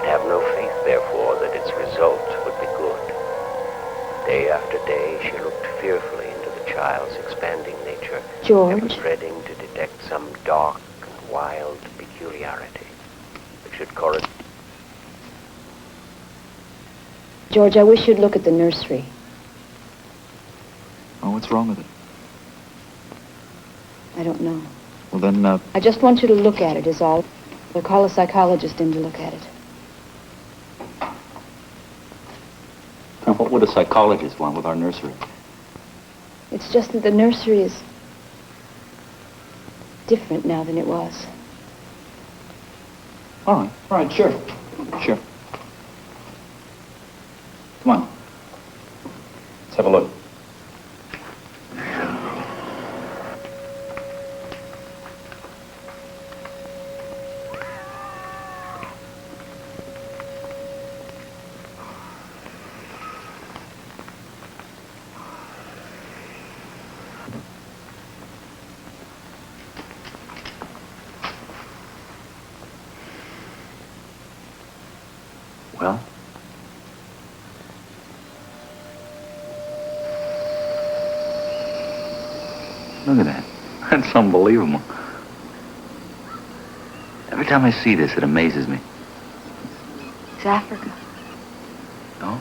have no faith, therefore, that its result would be good. Day after day, she looked fearfully into the child's expanding nature, George? ever dreading to detect some dark and wild peculiarity that should correspond. George, I wish you'd look at the nursery. Oh, what's wrong with it? I don't know. Well, then, I just want you to look at it, is all. We'll call a psychologist in to look at it. Now, what would a psychologist want with our nursery? It's just that the nursery is different now than it was. All right, sure. Sure. Come on. Let's have a look. Well? Look at that. That's unbelievable. Every time I see this, it amazes me. It's Africa. No?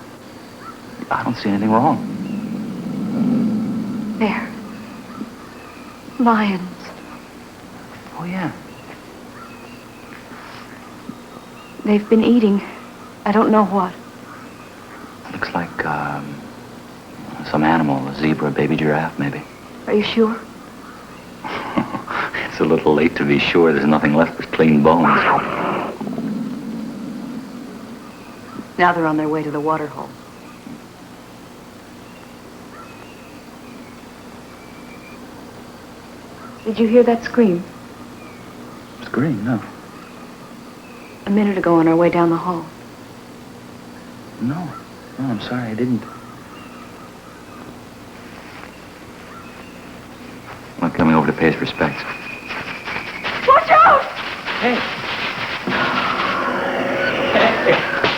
I don't see anything wrong. There. Lions. Oh, yeah. They've been eating. I don't know what. Looks like, some animal, a zebra, a baby giraffe, maybe. Are you sure? It's a little late to be sure. There's nothing left but clean bones. Now they're on their way to the water hole. Did you hear that scream? Scream? No. A minute ago on our way down the hall. No, I'm sorry, I didn't. I'm coming over to pay his respects. Watch out! Hey!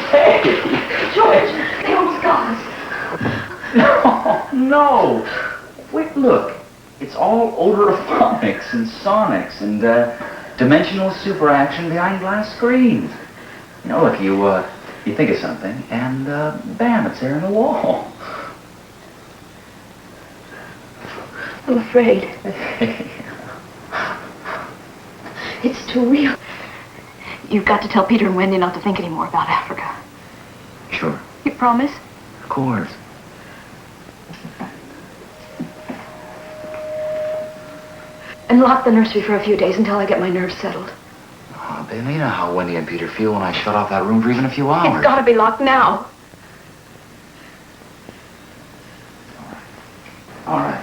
Hey! George, they almost got us. No! Wait, look. It's all odorophonics and sonics and, dimensional superaction behind glass screens. You know, if you think of something, and, bam, it's there in the wall. I'm afraid. It's too real. You've got to tell Peter and Wendy not to think any more about Africa. Sure. You promise? Of course. And lock the nursery for a few days until I get my nerves settled. Oh, baby, you know how Wendy and Peter feel when I shut off that room for even a few hours. It's got to be locked now. All right.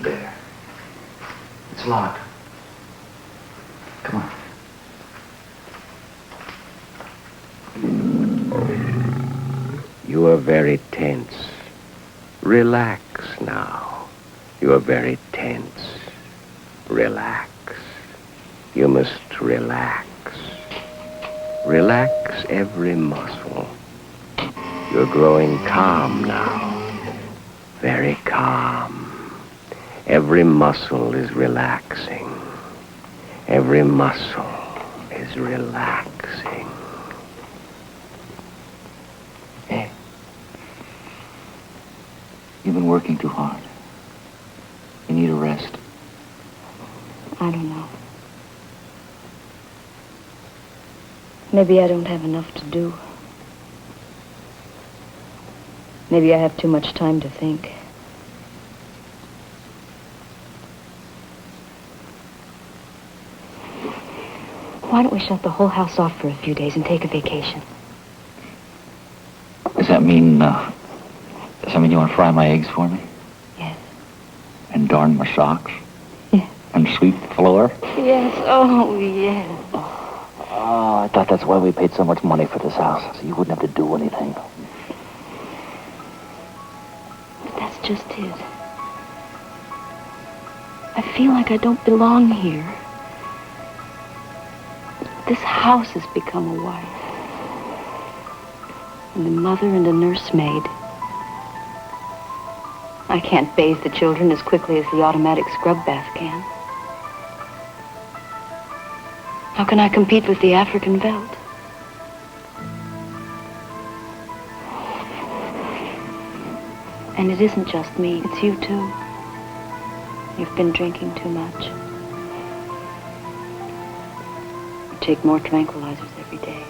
There. It's locked. Come on. You are very tense. Relax now. You are very tense. Relax. You must relax. Relax every muscle. You're growing calm now. Very calm. Every muscle is relaxing. Every muscle is relaxing. Hey. You've been working too hard. You need a rest. I don't know. Maybe I don't have enough to do. Maybe I have too much time to think. Why don't we shut the whole house off for a few days and take a vacation? Does that mean you want to fry my eggs for me? Yes. And darn my socks? Yes. And sweep the floor? Yes. Oh, yes. Oh, I thought that's why we paid so much money for this house, so you wouldn't have to do anything. But that's just it. I feel like I don't belong here. This house has become a wife. And a mother and a nursemaid. I can't bathe the children as quickly as the automatic scrub bath can. How can I compete with the African Veldt? And it isn't just me, it's you too. You've been drinking too much. You take more tranquilizers every day,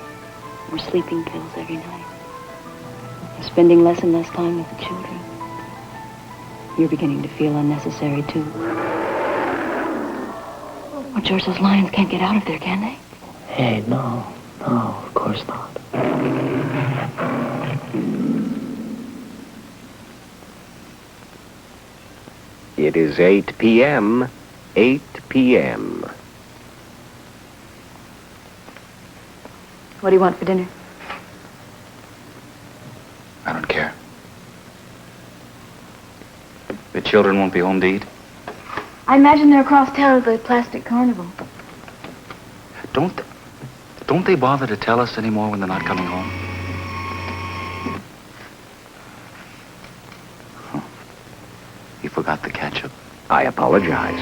more sleeping pills every night. You're spending less and less time with the children. You're beginning to feel unnecessary too. Oh, George, those lions can't get out of there, can they? Hey, no, of course not. It is 8 p.m. 8 p.m. What do you want for dinner? I don't care. The children won't be home to eat? I imagine they're across town at the plastic carnival. Don't they bother to tell us anymore when they're not coming home? Huh. You forgot the ketchup. I apologize.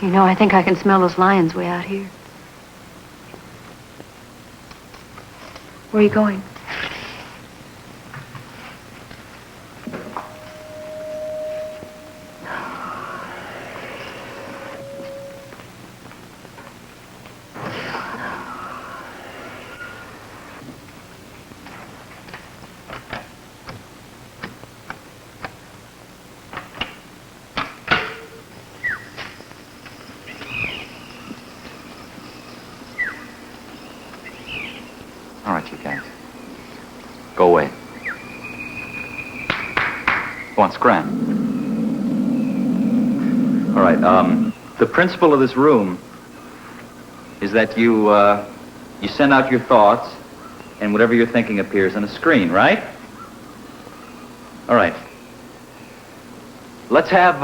You know, I think I can smell those lions way out here. Where are you going? All right, you guys. Go away. Go on, scram. All right, the principle of this room is that you send out your thoughts, and whatever you're thinking appears on a screen, right? All right. Let's have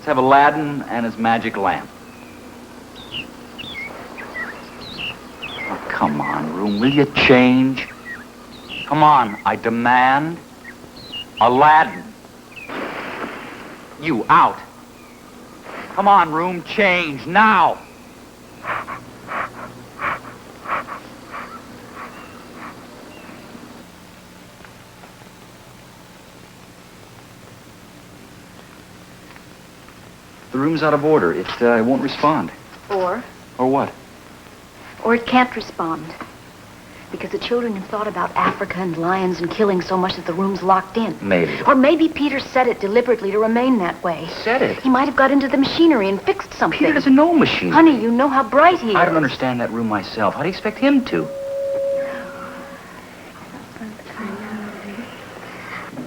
Aladdin and his magic lamp. Come on, room, will you change? Come on, I demand. Aladdin. You, out. Come on, room, change, now. The room's out of order. It won't respond. Or what? Or it can't respond. Because the children have thought about Africa and lions and killing so much that the room's locked in. Maybe. Or maybe Peter set it deliberately to remain that way. Set it? He might have got into the machinery and fixed something. Peter doesn't know machinery. Honey, you know how bright he is. I don't understand that room myself. How do you expect him to?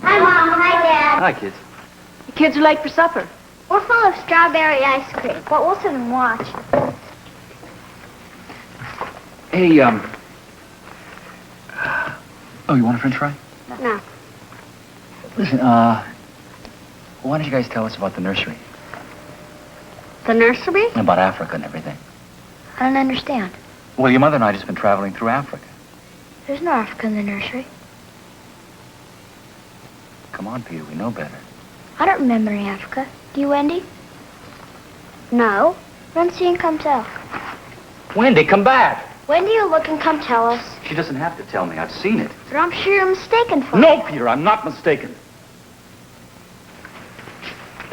Hi, Mom. Hi, Dad. Hi, kids. The kids are late for supper. We're full of strawberry ice cream, but we'll sit and watch. Hey, oh, you want a french fry? No. Listen, why don't you guys tell us about the nursery? The nursery? About Africa and everything. I don't understand. Well, your mother and I just been traveling through Africa. There's no Africa in the nursery. Come on, Peter, we know better. I don't remember any Africa. Do you, Wendy? No. Run, see, and come tell. Wendy, come back! Wendy, you look and come tell us. She doesn't have to tell me. I've seen it. But I'm sure you're mistaken for No, Peter, I'm not mistaken.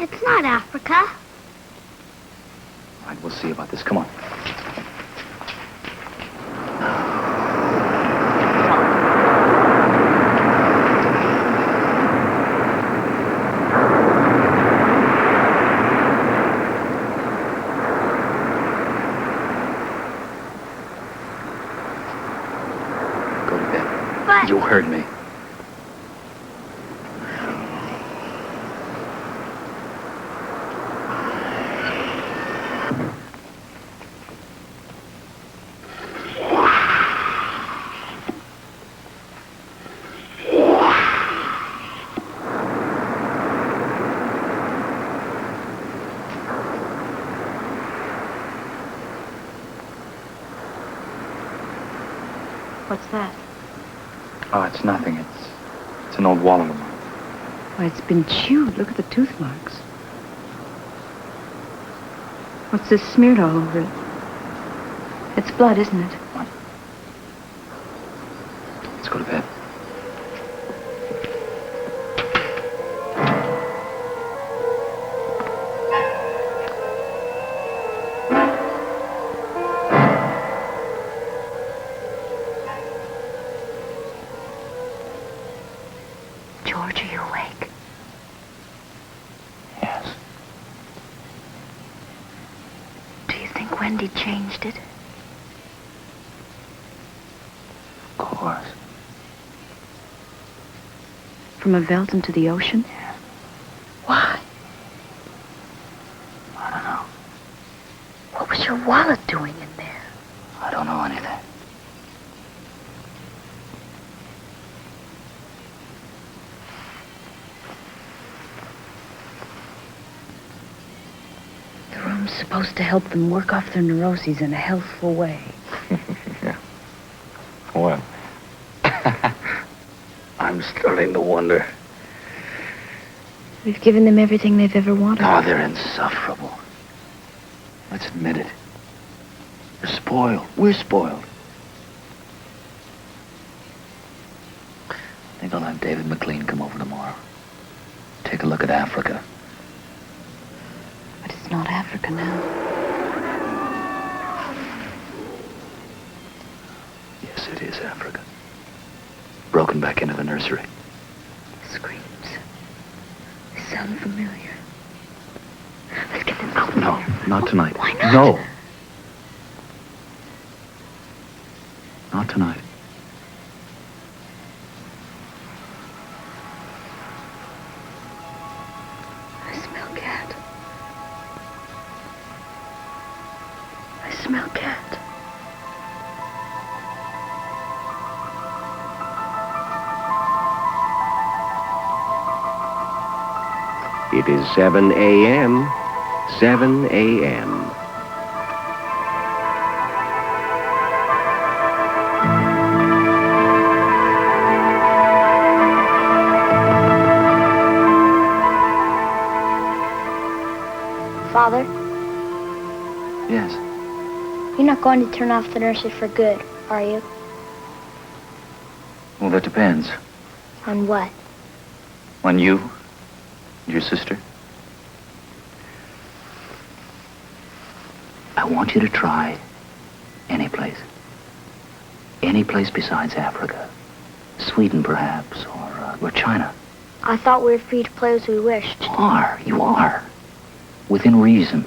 It's not Africa. All right, we'll see about this. Come on. You heard me. What's that? Oh, it's nothing. It's an old wallet of mine. Why, it's been chewed. Look at the tooth marks. What's this smeared all over it? It's blood, isn't it? What? Let's go to bed. George, are you awake? Yes. Do you think Wendy changed it? Of course. From a Veldt into the ocean? Yeah. Why? I don't know. What was your wallet doing in there? I don't know anything. The room's supposed to help them work off their neuroses in a healthful way. Yeah. Well, I'm starting to wonder. We've given them everything they've ever wanted. Oh, they're insufferable. Let's admit it. They're spoiled. We're spoiled. I think I'll have David McLean come over tomorrow. Take a look at Africa. But it's not Africa now. Yes, it is Africa. Broken back into the nursery. The screams. They sound familiar. Let's get them out. No, not tonight. Why not? No. Not tonight. I smell cat. I smell cat. It is 7 a.m. 7 a.m. Father, Yes. you're not going to turn off the nursery for good, are you? Well, that depends. On what? On you and your sister. I want you to try any place. Any place besides Africa. Sweden, perhaps, or China. I thought we were free to play as we wished. You are. Within reason.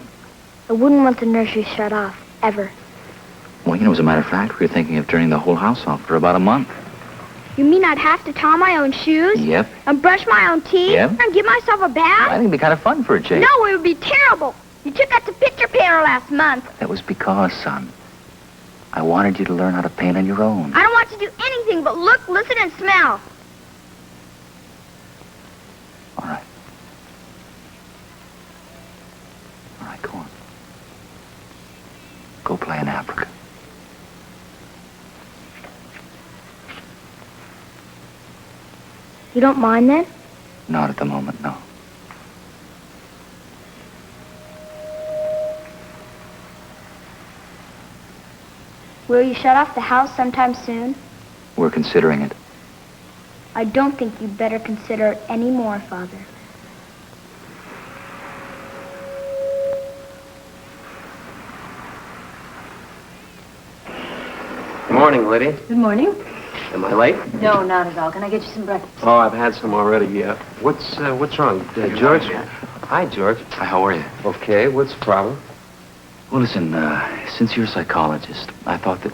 I wouldn't want the nursery shut off, ever. Well, as a matter of fact, we were thinking of turning the whole house off for about a month. You mean I'd have to tie my own shoes? Yep. And brush my own teeth? Yep. And give myself a bath? I think it'd be kind of fun for a change. No, it would be terrible. You took out the picture painter last month. That was because, son, I wanted you to learn how to paint on your own. I don't want to do anything but look, listen, and smell. All right. All right, go on. Go play in Africa. You don't mind then? Not at the moment, no. Will you shut off the house sometime soon? We're considering it. I don't think you'd better consider it any more, Father. Good morning, Lydia. Good morning. Am I late? No, not at all. Can I get you some breakfast? Oh, I've had some already. What's wrong? George? Hi, George. Hi, how are you? Okay, what's the problem? Well, listen, since you're a psychologist, I thought that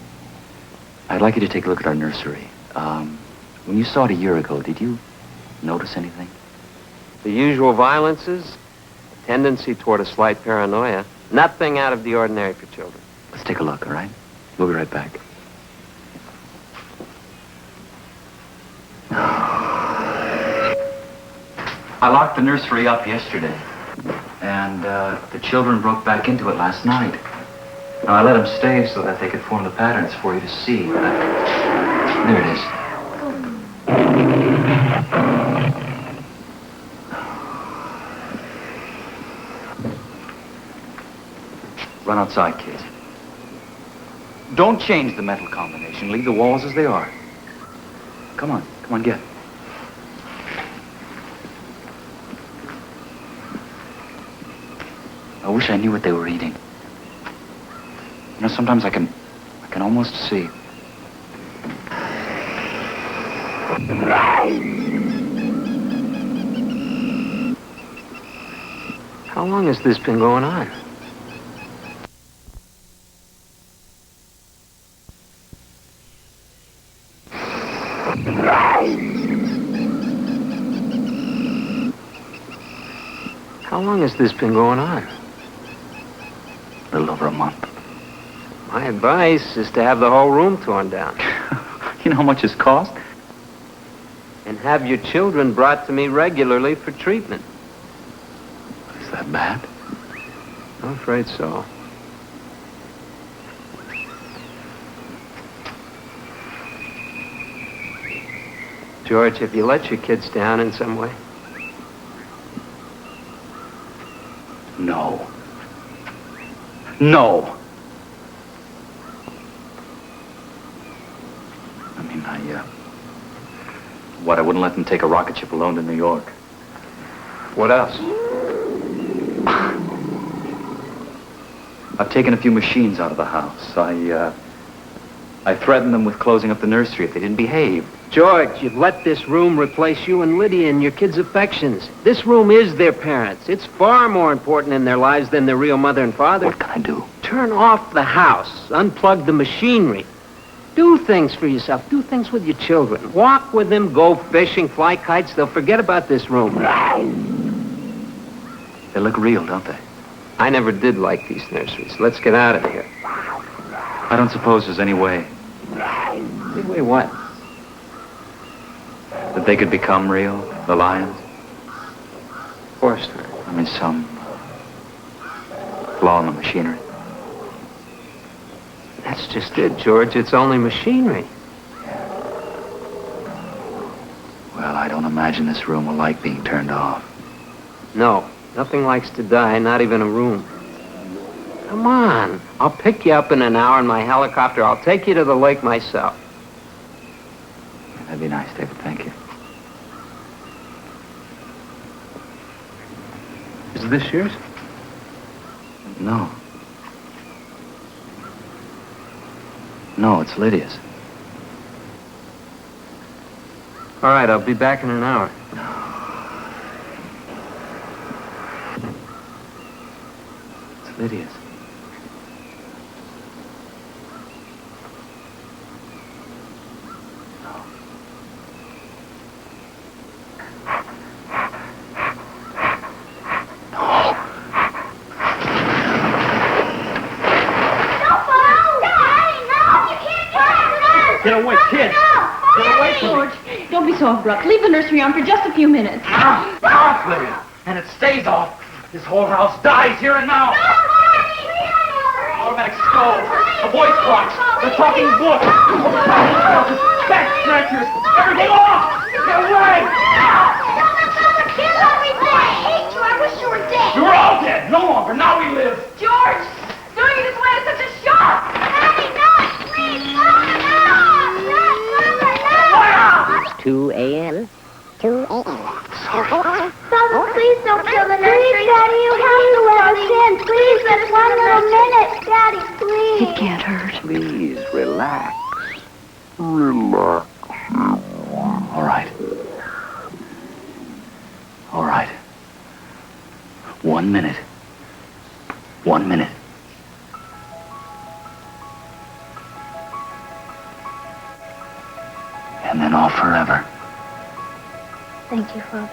I'd like you to take a look at our nursery. When you saw it a year ago, did you notice anything? The usual violences, a tendency toward a slight paranoia. Nothing out of the ordinary for children. Let's take a look, all right? We'll be right back. I locked the nursery up yesterday, and the children broke back into it last night. Now, I let them stay so that they could form the patterns for you to see. There it is. Run outside, kids. Don't change the mental combination. Leave the walls as they are. Come on, get. I wish I knew what they were eating. You know, sometimes I can almost see. How long has this been going on? How long has this been going on? A little over a month. My advice is to have the whole room torn down. You know how much it's cost? And have your children brought to me regularly for treatment. Is that bad? I'm afraid so. George, have you let your kids down in some way? No. No. I mean, I wouldn't let them take a rocket ship alone to New York. What else? I've taken a few machines out of the house. I threatened them with closing up the nursery if they didn't behave. George, you've let this room replace you and Lydia and your kids' affections. This room is their parents. It's far more important in their lives than their real mother and father. What can I do? Turn off the house. Unplug the machinery. Do things for yourself. Do things with your children. Walk with them, go fishing, fly kites. They'll forget about this room. They look real, don't they? I never did like these nurseries. Let's get out of here. I don't suppose there's any way Any way what? that they could become real, the lions. Of course not. I mean, some flaw in the machinery. That's just it, George. It's only machinery. Well, I don't imagine this room will like being turned off. No, nothing likes to die, not even a room. Come on. I'll pick you up in an hour in my helicopter. I'll take you to the lake myself. That'd be nice, David. Thank you. Is this yours? No. No, it's Lydia's. All right, I'll be back in an hour. It's Lydia's. Get away, kids! Get away from me! George, don't be so abrupt. Leave the nursery on for just a few minutes. Off, Lydia! And it stays off. This whole house dies here and now. Automatic stove, a voice box, the talking book, back stretchers, everything off! Get away! I wish you were dead. You're all dead. No longer. Now we live. George, doing it this way is such a shock. Daddy, no, please, It's 2 a.m. 2 a.m. Papa, please don't kill the nursery. Please, Daddy, you have to let us in. Please, just one little minute. Daddy, please. It can't hurt. Please, relax. Relax. All right. All right. 1 minute. 1 minute. And then off forever. Thank you, Father.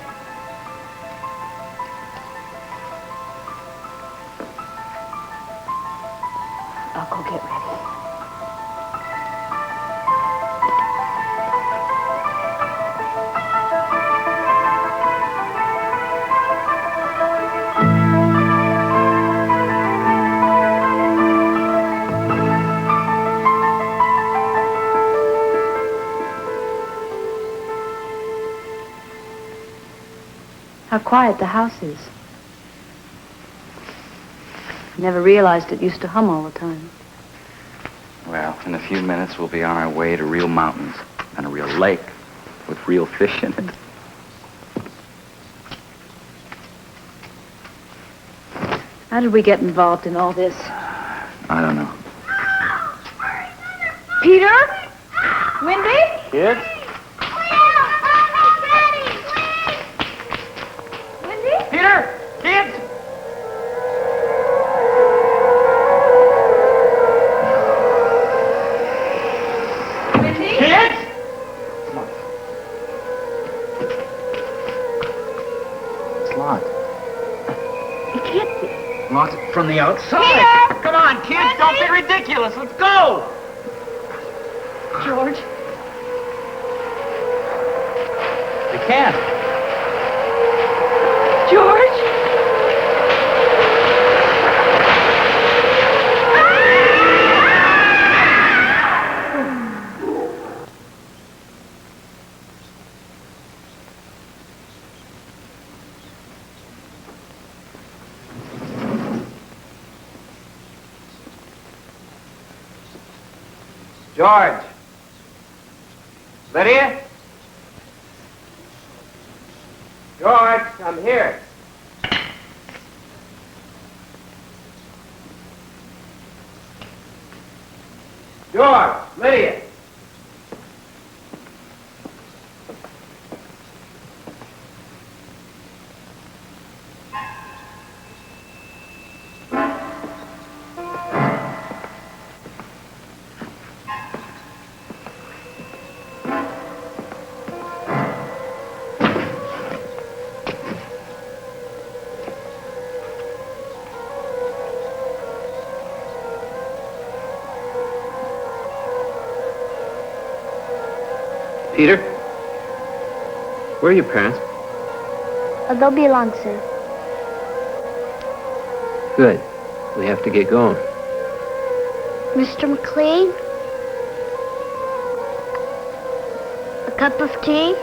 I'll go get ready. how quiet the house is. Never realized it used to hum all the time. Well, in a few minutes, we'll be on our way to real mountains and a real lake with real fish in it. How did we get involved in all this? I don't know. Peter? Wendy? Kids? Wendy? Peter? Kids? Wendy? Kids? It's locked. It can't be. Locked from the outside. Peter! Come on, kids, don't be ridiculous. Let's go! George? You can't. George? George. Lydia? George, I'm here. George, Lydia. Peter? Where are your parents? They'll be along soon. Good. We have to get going. Mr. McLean? A cup of tea?